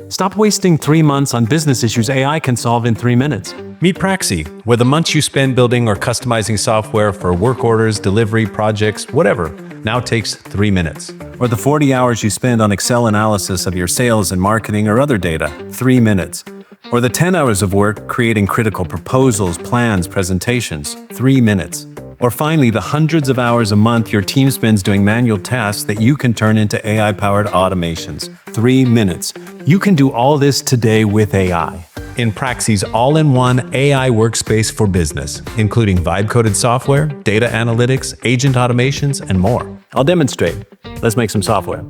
Stop wasting 3 months on business issues AI can solve in 3 minutes. Meet Praxie, where the months you spend building or customizing software for work orders, delivery, projects, whatever, now takes 3 minutes. Or the 40 hours you spend on Excel analysis of your sales and marketing or other data, 3 minutes. Or the 10 hours of work creating critical proposals, plans, presentations, 3 minutes. Or finally, the hundreds of hours a month your team spends doing manual tasks that you can turn into AI-powered automations, 3 minutes. You can do all this today with AI. In Praxie's All-in-One AI Workspace for business, including vibe-coded software, data analytics, agent automations, and more. I'll demonstrate. Let's make some software.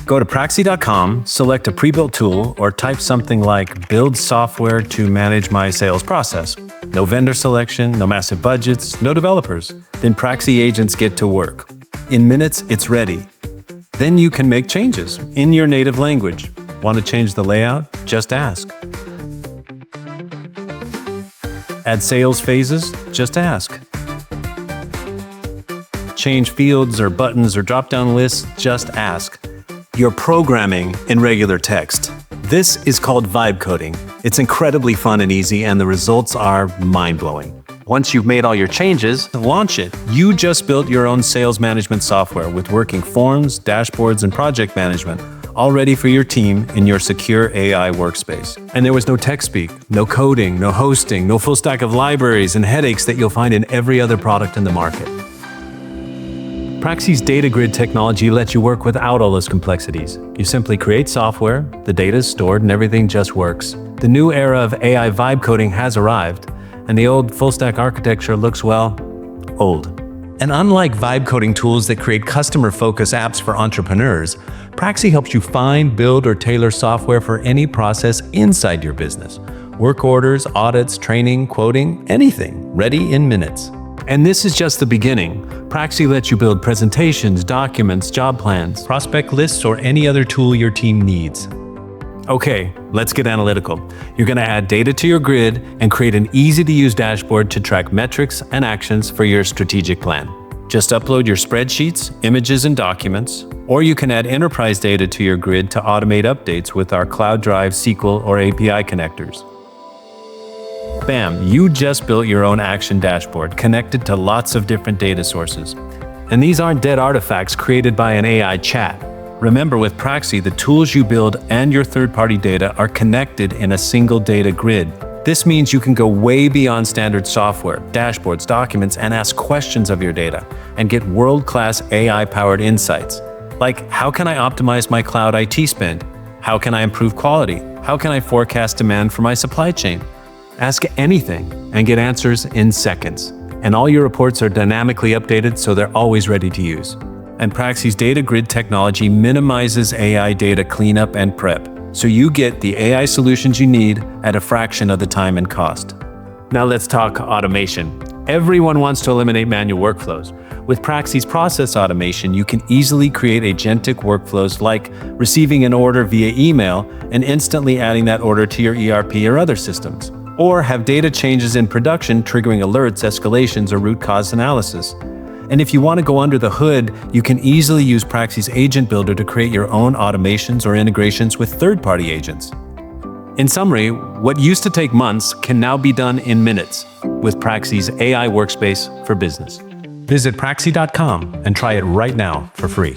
Go to Praxie.com, select a pre-built tool, or type something like build software to manage my sales process. No vendor selection, no massive budgets, no developers. Then Praxie agents get to work. In minutes, it's ready. Then you can make changes in your native language. Want to change the layout? Just ask. Add sales phases? Just ask. Change fields or buttons or drop-down lists? Just ask. You're programming in regular text. This is called vibe coding. It's incredibly fun and easy, and the results are mind-blowing. Once you've made all your changes, launch it. You just built your own sales management software with working forms, dashboards, and project management, all ready for your team in your secure AI workspace. And there was no tech speak, no coding, no hosting, no full stack of libraries and headaches that you'll find in every other product in the market. Praxie's data grid technology lets you work without all those complexities. You simply create software, the data is stored, and everything just works. The new era of AI vibe coding has arrived, and the old full-stack architecture looks, well, old. And unlike vibe coding tools that create customer-focused apps for entrepreneurs, Praxie helps you find, build, or tailor software for any process inside your business. Work orders, audits, training, quoting, anything, ready in minutes. And this is just the beginning. Praxie lets you build presentations, documents, job plans, prospect lists, or any other tool your team needs. Okay, let's get analytical. You're going to add data to your grid and create an easy-to-use dashboard to track metrics and actions for your strategic plan. Just upload your spreadsheets, images, and documents, or you can add enterprise data to your grid to automate updates with our Cloud Drive, SQL, or API connectors. Bam, you just built your own action dashboard connected to lots of different data sources. And these aren't dead artifacts created by an AI chat. Remember, with Praxie, the tools you build and your third-party data are connected in a single data grid. This means you can go way beyond standard software, dashboards, documents, and ask questions of your data and get world-class AI-powered insights. Like, how can I optimize my cloud IT spend? How can I improve quality? How can I forecast demand for my supply chain? Ask anything and get answers in seconds. And all your reports are dynamically updated so they're always ready to use. And Praxie's data grid technology minimizes AI data cleanup and prep, so you get the AI solutions you need at a fraction of the time and cost. Now let's talk automation. Everyone wants to eliminate manual workflows. With Praxie's process automation, you can easily create agentic workflows like receiving an order via email and instantly adding that order to your ERP or other systems. Or have data changes in production triggering alerts, escalations, or root cause analysis. And if you want to go under the hood, you can easily use Praxie's Agent Builder to create your own automations or integrations with third-party agents. In summary, what used to take months can now be done in minutes with Praxie's AI Workspace for business. Visit Praxie.com and try it right now for free.